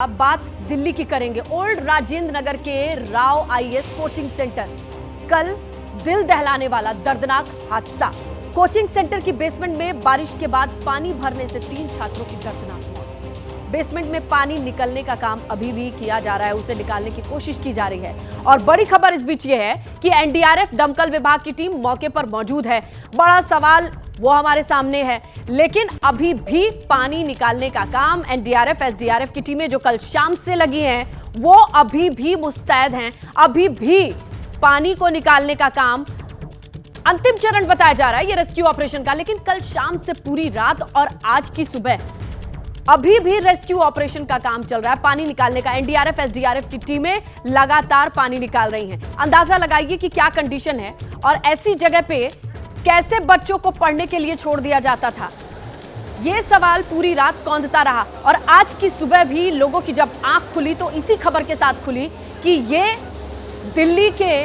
अब बात दिल्ली की करेंगे। ओल्ड राजेंद्र नगर के राव आईएएस कोचिंग सेंटर, कल दिल दहलाने वाला दर्दनाक हादसा। कोचिंग सेंटर की बेसमेंट में बारिश के बाद पानी भरने से 3 छात्रों की दर्दनाक मौत। बेसमेंट में पानी निकलने का काम अभी भी किया जा रहा है, उसे निकालने की कोशिश की जा रही है। और बड़ी खबर इस बीच ये है कि एनडीआरएफ दमकल विभाग की टीम मौके पर मौजूद है। बड़ा सवाल वो हमारे सामने है, लेकिन अभी भी पानी निकालने का काम एनडीआरएफ एसडीआरएफ की टीमें जो कल शाम से लगी हैं वो अभी भी मुस्तैद हैं। अभी भी पानी को निकालने का काम अंतिम चरण बताया जा रहा है ये रेस्क्यू ऑपरेशन का, लेकिन कल शाम से पूरी रात और आज की सुबह अभी भी रेस्क्यू ऑपरेशन का काम चल रहा है। पानी निकालने का एनडीआरएफ एसडीआरएफ की टीमें लगातार पानी निकाल रही हैं। अंदाजा लगाइए कि क्या कंडीशन है और ऐसी जगह पे कैसे बच्चों को पढ़ने के लिए छोड़ दिया जाता था, ये सवाल पूरी रात कौंधता रहा। और आज की सुबह भी लोगों की जब आंख खुली तो इसी खबर के साथ खुली कि ये दिल्ली के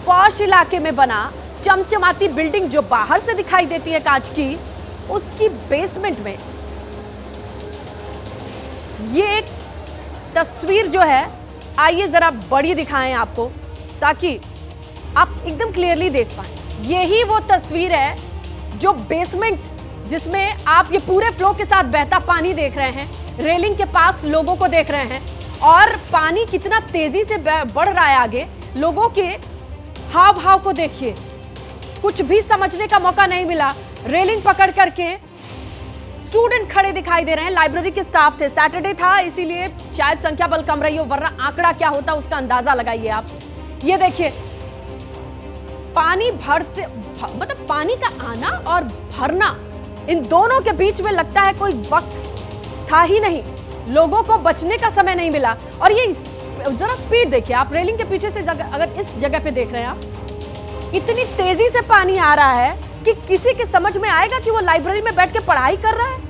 पॉश इलाके में बना चमचमाती बिल्डिंग जो बाहर से दिखाई देती है कांच की, उसकी बेसमेंट में ये एक तस्वीर जो है, आइए जरा बड़ी दिखाएं आपको ताकि आप एकदम क्लियरली देख पाएं। यही वो तस्वीर है जो बेसमेंट जिसमें आप ये पूरे फ्लो के साथ बहता पानी देख रहे हैं, रेलिंग के पास लोगों को देख रहे हैं और पानी कितना तेजी से बढ़ रहा है आगे। लोगों के हाव भाव को देखिए, कुछ भी समझने का मौका नहीं मिला। रेलिंग पकड़ करके स्टूडेंट खड़े दिखाई दे रहे हैं, लाइब्रेरी के स्टाफ थे, सैटरडे था इसीलिए शायद संख्या बल कम रही हो, वरना आंकड़ा क्या होता उसका अंदाजा लगाइए आप। ये देखिए पानी भरते मतलब पानी का आना और भरना, इन दोनों के बीच में लगता है कोई वक्त था ही नहीं, लोगों को बचने का समय नहीं मिला। और ये जरा स्पीड देखिए आप, रेलिंग के पीछे से अगर इस जगह पे देख रहे हैं आप, इतनी तेजी से पानी आ रहा है कि किसी के समझ में आएगा कि वो लाइब्रेरी में बैठ के पढ़ाई कर रहा है।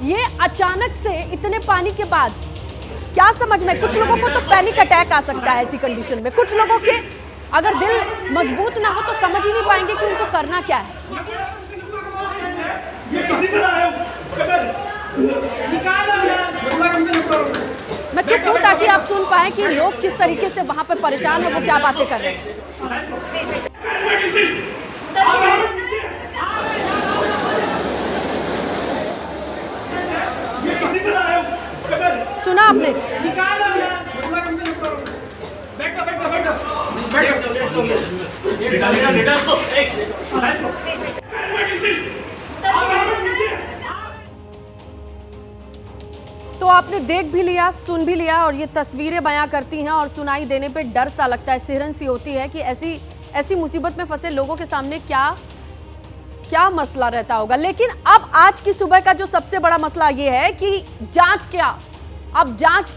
ये अचानक से इतने पानी के बाद क्या समझ में, कुछ लोगों को तो पैनिक अटैक आ सकता है ऐसी कंडीशन में। कुछ लोगों के अगर दिल मजबूत ना हो तो समझ ही नहीं पाएंगे कि उनको करना क्या है। मैं चुप हूं ताकि आप सुन पाए कि लोग किस तरीके से वहां पे परेशान है, वो क्या बातें कर रहे हैं। सुना आपने? तो आपने देख भी लिया, सुन भी लिया और ये तस्वीरें बयां करती हैं और सुनाई देने पे डर सा लगता है, सिहरन सी होती है कि ऐसी मुसीबत में फंसे लोगों के सामने क्या मसला रहता होगा। लेकिन अब आज की सुबह का जो सबसे बड़ा मसला ये है कि जांच क्या, अब जांच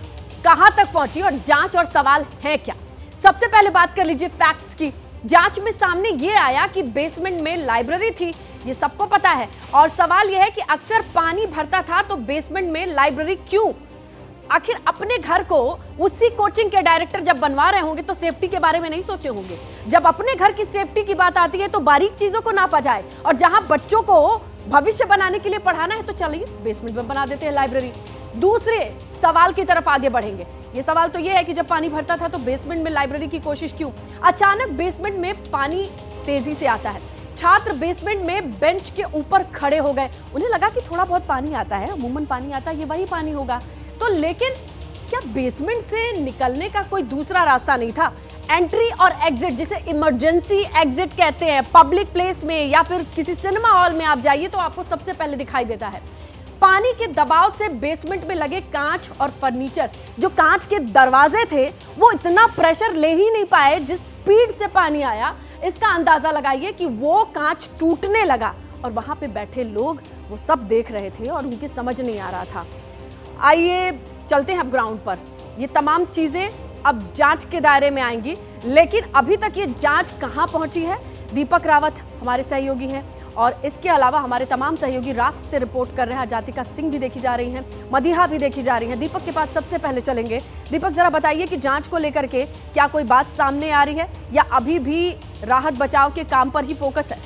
कहां तक पहुंची और जांच और सवाल है क्या। सबसे पहले बात कर लीजिए फैक्ट्स की। जांच में सामने ये आया कि बेसमेंट में लाइब्रेरी थी, ये सबको पता है। और सवाल यह है कि अक्सर पानी भरता था तो बेसमेंट में लाइब्रेरी क्यों? आखिर अपने घर को उसी कोचिंग के डायरेक्टर जब बनवा रहे होंगे तो सेफ्टी के बारे में नहीं सोचे होंगे। जब अपने घर की सेफ्टी की बात आती है तो बारीक चीजों को नापा जाए, और जहां बच्चों को भविष्य बनाने के लिए पढ़ाना है तो चलिए बेसमेंट में बना देते हैं लाइब्रेरी। दूसरे सवाल की तरफ आगे बढ़ेंगे। ये सवाल तो ये है कि जब पानी भरता था तो बेसमेंट में लाइब्रेरी की कोशिश क्यों? अचानक बेसमेंट में पानी तेजी से आता है, छात्र बेसमेंट में बेंच के ऊपर खड़े हो गए। उन्हें लगा कि थोड़ा बहुत पानी आता है, अमूमन पानी आता है, ये वही पानी होगा। तो लेकिन क्या बेसमेंट से निकलने का कोई दूसरा रास्ता नहीं था? एंट्री और एग्जिट, जिसे इमरजेंसी एग्जिट कहते हैं, पब्लिक प्लेस में या फिर किसी सिनेमा हॉल में आप जाइए तो आपको सबसे पहले दिखाई देता है। पानी के दबाव से बेसमेंट में लगे कांच और फर्नीचर, जो कांच के दरवाजे थे, वो इतना प्रेशर ले ही नहीं पाए जिस स्पीड से पानी आया। इसका अंदाजा लगाइए कि वो कांच टूटने लगा और वहां पे बैठे लोग वो सब देख रहे थे और उनकी समझ नहीं आ रहा था। आइए चलते हैं अब ग्राउंड पर। ये तमाम चीजें अब जांच के दायरे में आएंगी, लेकिन अभी तक ये जांच कहां पहुंची है? दीपक रावत हमारे सहयोगी हैं और इसके अलावा हमारे तमाम सहयोगी रात से रिपोर्ट कर रहे हैं। जातिका सिंह भी देखी जा रही हैं, मदीहा भी देखी जा रही हैं। दीपक के पास सबसे पहले चलेंगे। दीपक, जरा बताइए कि जांच को लेकर के क्या कोई बात सामने आ रही है या अभी भी राहत बचाव के काम पर ही फोकस है?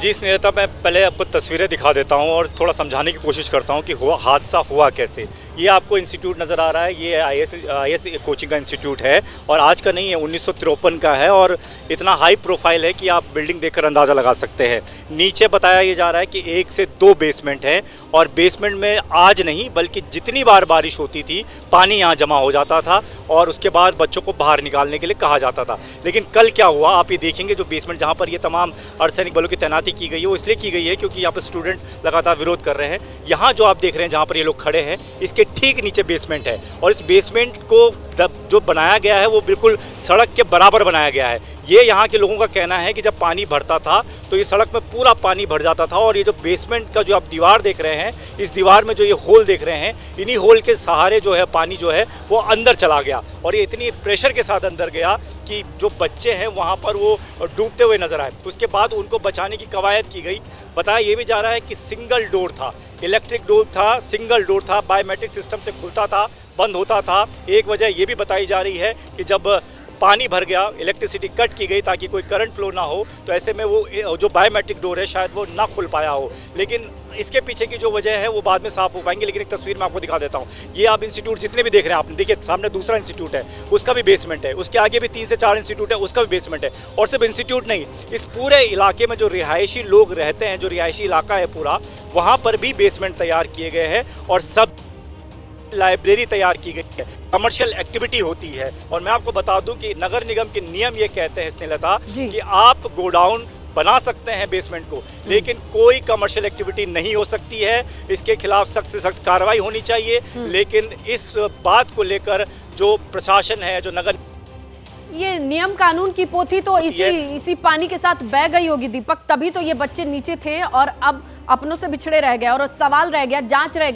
जी स्नेहता, मैं पहले आपको तस्वीरें दिखा देता हूं और थोड़ा समझाने की कोशिश करता हूं कि हादसा हुआ कैसे। ये आपको इंस्टीट्यूट नज़र आ रहा है, ये आईएएस कोचिंग का इंस्टीट्यूट है और आज का नहीं है, 1953 का है और इतना हाई प्रोफाइल है कि आप बिल्डिंग देखकर अंदाज़ा लगा सकते हैं। नीचे बताया ये जा रहा है कि 1 से 2 बेसमेंट हैं और बेसमेंट में आज नहीं बल्कि जितनी बार बारिश होती थी पानी यहाँ जमा हो जाता था और उसके बाद बच्चों को बाहर निकालने के लिए कहा जाता था। लेकिन कल क्या हुआ आप ये देखेंगे, जो बेसमेंट जहाँ पर ये तमाम अर्धसैनिक बलों की तैनाती की गई है वो इसलिए की गई है क्योंकि यहाँ पर स्टूडेंट लगातार विरोध कर रहे हैं। यहाँ जो आप देख रहे हैं जहाँ पर ये लोग खड़े हैं इसके ठीक नीचे बेसमेंट है और इस बेसमेंट को जो बनाया गया है वो बिल्कुल सड़क के बराबर बनाया गया है। ये यहाँ के लोगों का कहना है कि जब पानी भरता था तो ये सड़क में पूरा पानी भर जाता था और ये जो बेसमेंट का जो आप दीवार देख रहे हैं, इस दीवार में जो ये होल देख रहे हैं, इन्हीं होल के सहारे जो है पानी जो है वो अंदर चला गया और ये इतनी प्रेशर के साथ अंदर गया कि जो बच्चे हैं वहाँ पर वो डूबते हुए नजर आए। उसके बाद उनको बचाने की कवायद की गई। बताया ये भी जा रहा है कि सिंगल डोर था, इलेक्ट्रिक डोर था, सिंगल डोर था, बायोमेट्रिक सिस्टम से खुलता था, बंद होता था। एक वजह ये भी बताई जा रही है कि जब पानी भर गया, इलेक्ट्रिसिटी कट की गई ताकि कोई करंट फ्लो ना हो, तो ऐसे में वो जो बायोमेट्रिक डोर है शायद वो ना खुल पाया हो। लेकिन इसके पीछे की जो वजह है वो बाद में साफ हो पाएंगे। लेकिन एक तस्वीर मैं आपको दिखा देता हूँ। ये आप इंस्टीट्यूट जितने भी देख रहे हैं, आपने देखिए सामने दूसरा इंस्टीट्यूट है, उसका भी बेसमेंट है, उसके आगे भी 3 से 4 इंस्टीट्यूट है, उसका भी बेसमेंट है। और सिर्फ इंस्टीट्यूट नहीं, इस पूरे इलाके में जो रिहायशी लोग रहते हैं, जो रिहायशी इलाका है पूरा, वहाँ पर भी बेसमेंट तैयार किए गए हैं और सब लाइब्रेरी तैयार की गई है। कमर्शियल एक्टिविटी होती है और मैं आपको बता दूं कि नगर निगम के नियम ये कहते हैं स्नेहलता कि आप गोडाउन बना सकते हैं बेसमेंट को, लेकिन कोई कमर्शियल एक्टिविटी नहीं हो सकती है। इसके खिलाफ सख्त से सख्त कार्रवाई होनी चाहिए। लेकिन इस बात को लेकर जो प्रशासन है, जो नगर, ये नियम कानून की पोथी तो इसी पानी के साथ बह गई होगी दीपक, तभी तो ये बच्चे नीचे थे और अब अपनों से बिछड़े रह गए और सवाल रह गया, जांच रह गई।